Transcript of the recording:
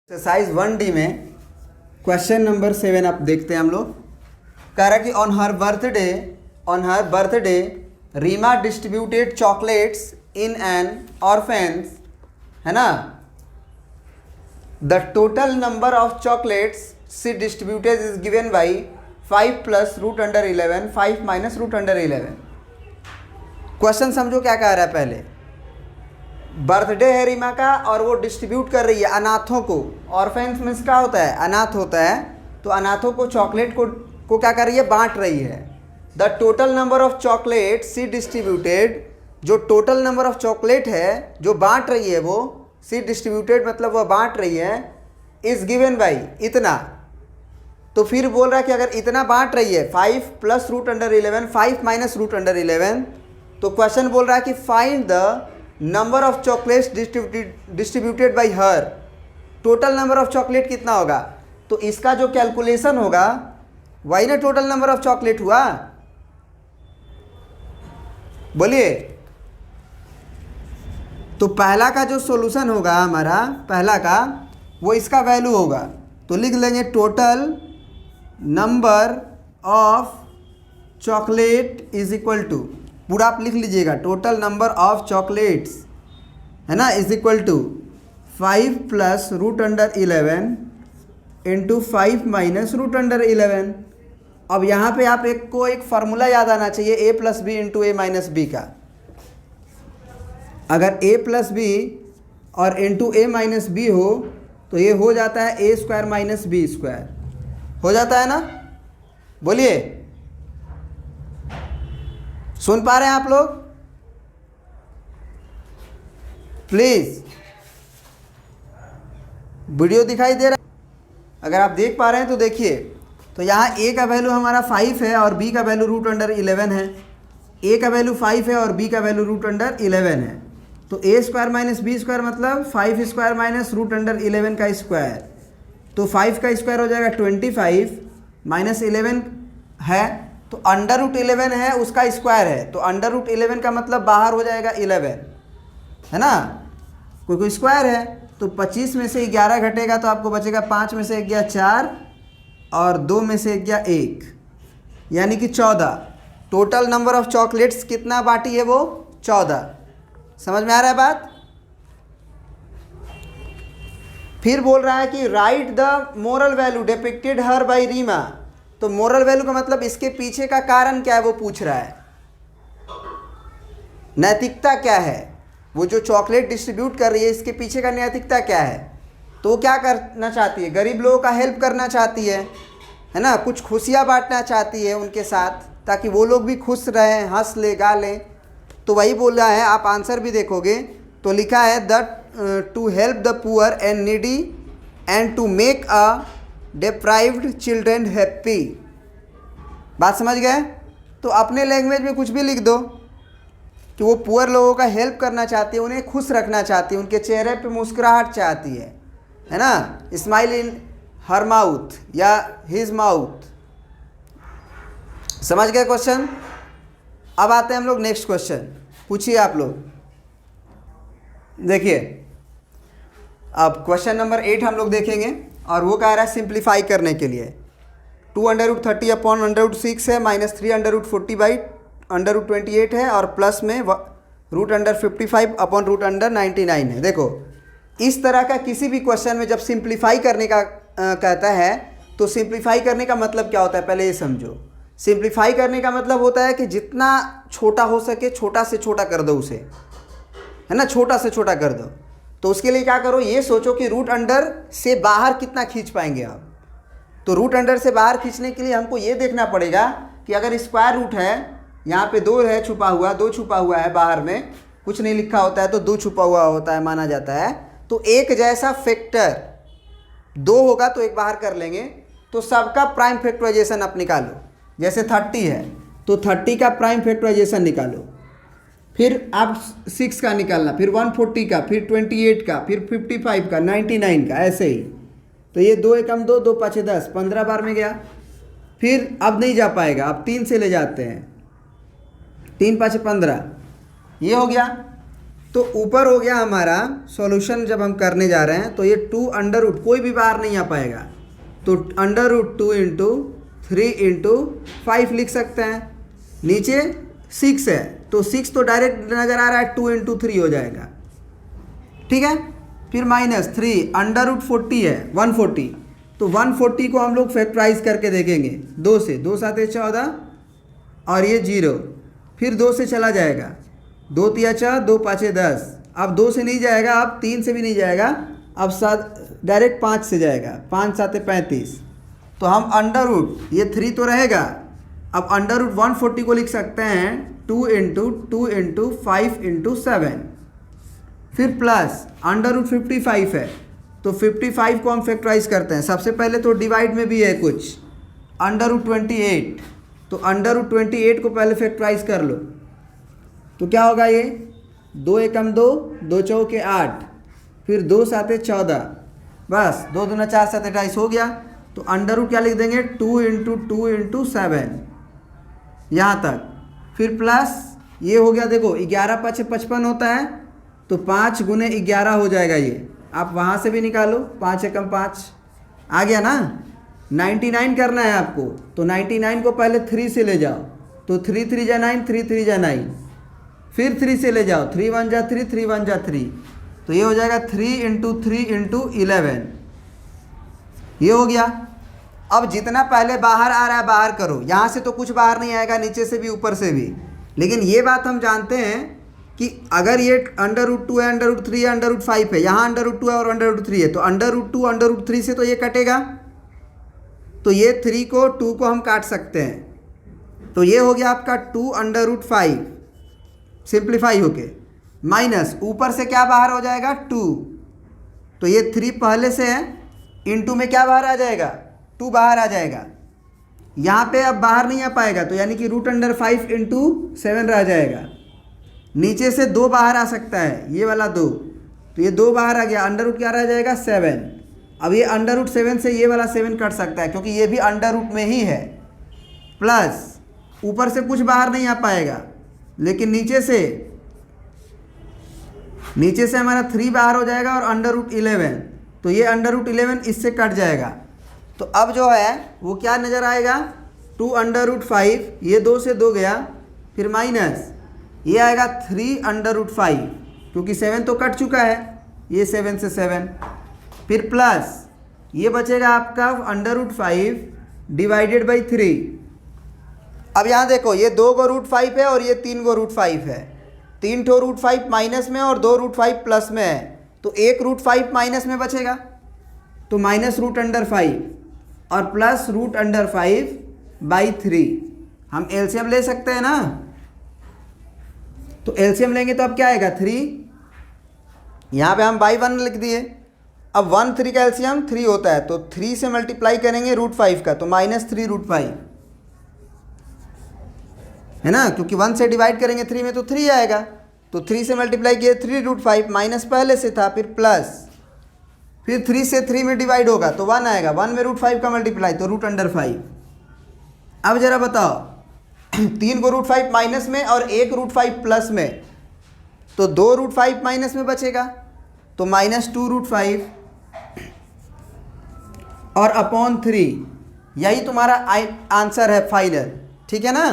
Exercise 1D में question number 7 आप देखते हैं हम लोग। कह रहा है कि on her birthday Reema distributed chocolates in an orphans, है ना। The total number of chocolates she distributed is given by 5 + √11, 5 - √11। Question समझो क्या कह रहा है। पहले बर्थडे है रीमा का और वो डिस्ट्रीब्यूट कर रही है अनाथों को। ऑर्फेन्स मीन्स क्या होता है? अनाथ होता है। तो अनाथों को चॉकलेट को क्या कर रही है? बांट रही है। The total number of chocolates distributed, जो टोटल नंबर ऑफ चॉकलेट है जो बांट रही है वो सी डिस्ट्रीब्यूटेड मतलब वह बांट रही है, इज गिवन बाई इतना। तो फिर बोल रहा है कि अगर इतना बांट रही है 5 + √11, 5 - √11, तो क्वेश्चन बोल रहा है कि find the number of chocolates distributed by her. Total number of chocolate कितना होगा? तो इसका जो कैलकुलेशन होगा वही ना टोटल नंबर ऑफ चॉकलेट हुआ। बोलिए। तो पहला का जो सॉल्यूशन होगा हमारा, पहला का, वो इसका वैल्यू होगा। तो लिख लेंगे total number of chocolate is equal to, पूरा आप लिख लीजिएगा, टोटल नंबर ऑफ चॉकलेट्स, है ना, इज इक्वल टू 5 + √11 इंटू 5 - √11। अब यहाँ पे आप एक फार्मूला याद आना चाहिए, a + b into a - b का। अगर a + b और इंटू a - b हो तो ये हो जाता है a² - b²। हो जाता है ना? बोलिए, सुन पा रहे हैं आप लोग? प्लीज, वीडियो दिखाई दे रहा है? अगर आप देख पा रहे हैं तो देखिए। तो यहाँ a का वैल्यू हमारा 5 है और b का वैल्यू √11 है। a का वैल्यू 5 है और b का वैल्यू √11 है। तो a² - b² मतलब 5² - √11 का स्क्वायर। तो 5 का स्क्वायर हो जाएगा 25 - 11 है, तो √11 है, उसका स्क्वायर है। तो √11 का मतलब बाहर हो जाएगा 11, है ना, क्योंकि स्क्वायर है। तो 25 में से 11 घटेगा तो आपको बचेगा 5 में से 1 गया 4 और 2 में से 1 गया 1, यानी कि 14। टोटल नंबर ऑफ चॉकलेट्स कितना बांटी है वो? 14। समझ में आ रहा है बात? फिर बोल रहा है कि write the moral value depicted her by Reema. तो मोरल वैल्यू का मतलब इसके पीछे का कारण क्या है वो पूछ रहा है। नैतिकता क्या है? वो जो चॉकलेट डिस्ट्रीब्यूट कर रही है इसके पीछे का नैतिकता क्या है? तो वो क्या करना चाहती है? गरीब लोगों का हेल्प करना चाहती है ना, कुछ खुशियाँ बांटना चाहती है उनके साथ, ताकि वो लोग भी खुश रहें, हंस ले गा लें। तो वही बोल रहा है। आप आंसर भी देखोगे तो लिखा है that to help the poor and needy and to make a deprived children happy. बात समझ गए? तो अपने लैंग्वेज में कुछ भी लिख दो कि वो पुअर लोगों का हेल्प करना चाहती है, उन्हें खुश रखना चाहती है, उनके चेहरे पे मुस्कुराहट चाहती है ना, स्माइल इन हर माउथ या हिज माउथ। समझ गए क्वेश्चन? अब आते हैं हम लोग नेक्स्ट क्वेश्चन। पूछिए आप लोग। देखिए, अब क्वेश्चन नंबर 8 हम लोग देखेंगे और वो कह रहा है सिंप्लीफाई करने के लिए 2√30 अपॉन √6 है, -3√40/√28 है और प्लस में √55 अपॉन √99 है। देखो, इस तरह का किसी भी क्वेश्चन में जब सिंप्लीफाई करने का कहता है तो सिंप्लीफाई करने का मतलब क्या होता है पहले ये समझो। सिंप्लीफाई करने का मतलब होता है कि जितना छोटा हो सके छोटा से छोटा कर दो उसे, है ना, छोटा से छोटा कर दो। तो उसके लिए क्या करो, ये सोचो कि रूट अंडर से बाहर कितना खींच पाएंगे आप। तो रूट अंडर से बाहर खींचने के लिए हमको ये देखना पड़ेगा कि अगर स्क्वायर रूट है, यहाँ पे 2 है छुपा हुआ, 2 छुपा हुआ है, बाहर में कुछ नहीं लिखा होता है तो 2 छुपा हुआ होता है माना जाता है। तो एक जैसा फैक्टर 2 होगा तो एक बाहर कर लेंगे। तो सबका प्राइम फैक्टराइजेशन आप निकालो। जैसे 30 है तो 30 का प्राइम फैक्टराइजेशन निकालो, फिर आप 6 का निकालना, फिर 140 का, फिर 28 का, फिर 55 का, 99 का, ऐसे ही। तो ये 2 एकम 2, 2 पाँचे 10, 15 बार में गया। फिर अब नहीं जा पाएगा, अब 3 से ले जाते हैं, 3 पाँचे 15, ये हो गया। तो ऊपर हो गया हमारा सॉल्यूशन जब हम करने जा रहे हैं, तो ये 2 अंडर रूट कोई भी बाहर नहीं आ पाएगा, तो अंडर रूट 2 इंटू 3 इंटू 5 लिख सकते हैं। नीचे 6 है तो 6 तो डायरेक्ट नज़र आ रहा है, 2 इंटू 3 हो जाएगा, ठीक है। फिर -3 अंडर रूट 40 है 140, तो 140 को हम लोग फैक्टराइज करके देखेंगे 2 से, 2 7 14 और ये 0, फिर 2 से चला जाएगा, 2 3 4 2 5 10, अब 2 से नहीं जाएगा, अब 3 से भी नहीं जाएगा, अब 7 डायरेक्ट 5 से जाएगा, 5 7 35, तो हम अंडर रूट ये 3 तो रहेगा, अब अंडर रूट 140 को लिख सकते हैं 2 इंटू 2 इंटू 5 इंटू 7, फिर प्लस अंडर रूट 55 है, तो 55 को हम फैक्टराइज करते हैं। सबसे पहले तो डिवाइड में भी है कुछ, अंडर रूट 28, तो अंडर रूट 28 को पहले फैक्टराइज कर लो, तो क्या होगा ये 2 एकम 2, 2 चौके 8, फिर 2 7 14, बस 2 दूना 4 7 28 हो गया। तो अंडर रूट क्या लिख देंगे 2 इंटू 2 इंटू 7 यहाँ तक, फिर प्लस ये हो गया, देखो 11 5 55 होता है, तो 5 गुने 11 हो जाएगा, ये आप वहाँ से भी निकालो, 5 एकम 5 आ गया ना। 99 करना है आपको, तो 99 को पहले 3 से ले जाओ, तो 3 3 जा 9, 3 3 जा 9, फिर 3 से ले जाओ, 3 1 जा 3, 3 1 जा 3, तो ये हो जाएगा 3 इंटू 3 इंटू 11, ये हो गया। अब जितना पहले बाहर आ रहा है बाहर करो, यहाँ से तो कुछ बाहर नहीं आएगा, नीचे से भी ऊपर से भी, लेकिन ये बात हम जानते हैं कि अगर ये अंडर रूट 2 है, अंडर रूट 3 है, अंडर रूट 5 है, यहाँ अंडर रूट 2 है और अंडर रूट 3 है, तो अंडर रूट 2 अंडर रूट 3 से तो ये कटेगा, तो ये 3 को 2 को हम काट सकते हैं, तो ये हो गया आपका 2 अंडर रूट 5 सिंप्लीफाई होके, माइनस ऊपर से क्या बाहर हो जाएगा 2, तो ये 3 पहले से है, इनटू में क्या बाहर आ जाएगा 2 बाहर आ जाएगा, यहाँ पे अब बाहर नहीं आ पाएगा, तो यानी कि रूट अंडर 5 इंटू 7 रह जाएगा। नीचे से 2 बाहर आ सकता है, ये वाला 2, तो ये 2 बाहर आ गया, अंडर रूट क्या रह जाएगा 7। अब ये अंडर रूट 7 से ये वाला 7 कट सकता है, क्योंकि ये भी अंडर रूट में ही है, प्लस ऊपर से कुछ बाहर नहीं आ पाएगा, लेकिन नीचे से हमारा 3 बाहर हो जाएगा और अंडर रूट 11, तो ये अंडर रूट 11 इससे कट जाएगा, तो अब जो है वो क्या नज़र आएगा 2 अंडर रूट 5, ये 2 से 2 गया, फिर माइनस ये आएगा 3 अंडर रूट 5, क्योंकि 7 तो कट चुका है, ये 7 से 7, फिर प्लस ये बचेगा आपका अंडर रूट 5 डिवाइडेड बाई 3। अब यहाँ देखो ये 2 गो रूट 5 है और ये 3 गो रूट 5 है, 3 ठो रूट 5 माइनस में और 2 रूट 5 प्लस में है, तो 1 रूट 5 माइनस में बचेगा, तो माइनस रूट अंडर 5 और प्लस रूट अंडर 5 बाई 3, हम एलसीएम ले सकते हैं ना, तो एलसीएम लेंगे तो अब क्या आएगा 3, यहाँ पे हम बाई 1 लिख दिए, अब 1 3 का एलसीएम 3 होता है, तो 3 से मल्टीप्लाई करेंगे रूट 5 का, तो -3 रूट 5 है ना, क्योंकि 1 से डिवाइड करेंगे 3 में तो 3 आएगा, तो 3 से मल्टीप्लाई किए 3 रूट 5, माइनस पहले से था, फिर प्लस, फिर 3 से 3 में डिवाइड होगा तो 1 आएगा, 1 में रूट 5 का मल्टीप्लाई तो रूट अंडर 5। अब जरा बताओ 3 को रूट 5 माइनस में और 1 रूट 5 प्लस में, तो 2 रूट 5 माइनस में बचेगा, तो -2 रूट 5 और अपॉन 3, यही तुम्हारा आंसर है फाइनल, ठीक है ना।